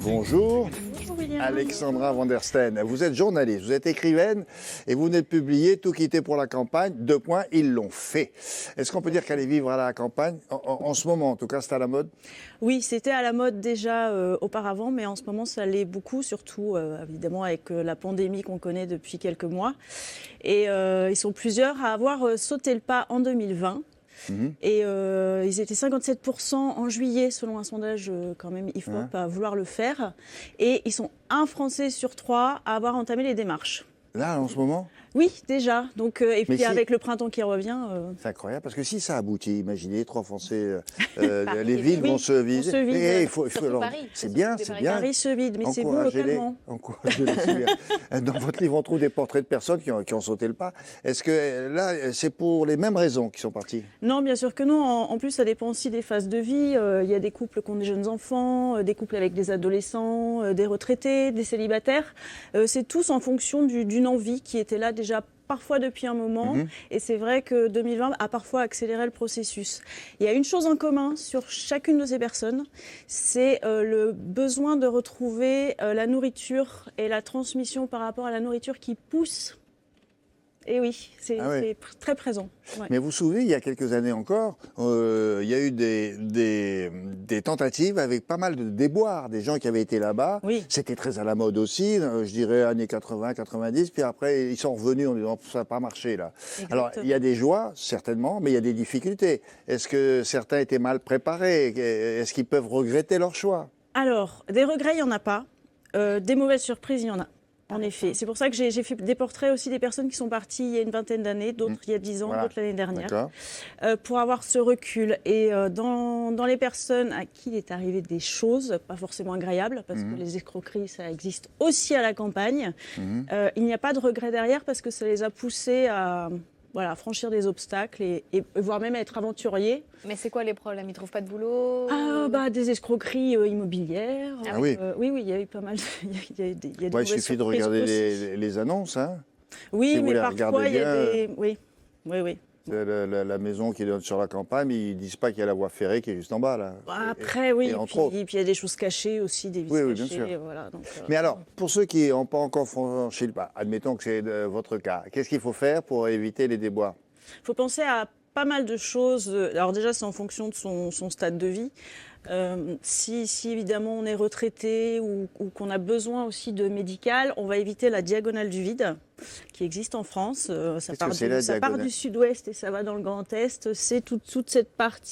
Bonjour, Bonjour William. Alexandra Van der Steen. Vous êtes journaliste, vous êtes écrivaine et vous venez de publier Tout quitter pour la campagne. Deux points, ils l'ont fait. Est-ce qu'on peut dire qu'aller vivre à la campagne, en ce moment en tout cas, c'est à la mode? Oui, c'était à la mode déjà auparavant, mais en ce moment ça l'est beaucoup, surtout évidemment avec la pandémie qu'on connaît depuis quelques mois. Et ils sont plusieurs à avoir sauté le pas en 2020. Et ils étaient 57% en juillet, selon un sondage quand même IFOP, à vouloir le faire. Et ils sont un Français sur trois à avoir entamé les démarches. Là, en ce moment? Oui, déjà. Donc, et puis si... avec le printemps qui revient... C'est incroyable, parce que si ça aboutit, imaginez, trois Français, les villes vont se vider. Et il faut c'est bien, c'est bien. Paris se vide, mais c'est vous localement. Encouragez-les, c'est bien. Dans votre livre, on trouve des portraits de personnes qui ont sauté le pas. Est-ce que là, c'est pour les mêmes raisons qu'ils sont partis? Non, bien sûr que non. En plus, ça dépend aussi des phases de vie. Il y a des couples qui ont des jeunes enfants, des couples avec des adolescents, des retraités, des célibataires. C'est tous en fonction d'une envie qui était là déjà parfois depuis un moment. Et c'est vrai que 2020 a parfois accéléré le processus. Il y a une chose en commun sur chacune de ces personnes, c'est le besoin de retrouver la nourriture et la transmission par rapport à la nourriture qui pousse. Et oui, c'est très présent. Ouais. Mais vous vous souvenez, il y a quelques années encore, il y a eu des tentatives avec pas mal de déboires, des gens qui avaient été là-bas. Oui. C'était très à la mode aussi, je dirais années 80, 90, puis après ils sont revenus en disant ça n'a pas marché là. Exactement. Alors il y a des joies, certainement, mais il y a des difficultés. Est-ce que certains étaient mal préparés? Est-ce qu'ils peuvent regretter leur choix? Alors, des regrets, il n'y en a pas. Des mauvaises surprises, il y en a. En effet, c'est pour ça que j'ai fait des portraits aussi des personnes qui sont parties il y a une vingtaine d'années, d'autres il y a 10 ans, d'autres l'année dernière, pour avoir ce recul. Et dans les personnes à qui il est arrivé des choses, pas forcément agréables, parce que les escroqueries, ça existe aussi à la campagne, il n'y a pas de regret derrière parce que ça les a poussés à... Voilà, franchir des obstacles et voire même être aventurier. Mais c'est quoi les problèmes? Ils trouvent pas de boulot? Des escroqueries immobilières. Oui, il y a eu pas mal. Il il suffit de regarder les annonces. Hein, oui, si mais parfois il y a des. Oui. La maison qui donne sur la campagne, ils disent pas qu'il y a la voie ferrée qui est juste en bas là. Après, oui. Et puis il y a des choses cachées aussi, des vices cachés. Bien sûr. Voilà, donc, mais alors, pour ceux qui n'ont pas encore franchi le pas, admettons que c'est votre cas, qu'est-ce qu'il faut faire pour éviter les déboires? Il faut penser à pas mal de choses. Alors déjà, c'est en fonction de son stade de vie. Si évidemment on est retraité ou qu'on a besoin aussi de médical, on va éviter la diagonale du vide qui existe en France. Ça part du sud-ouest et ça va dans le Grand Est. C'est toute cette partie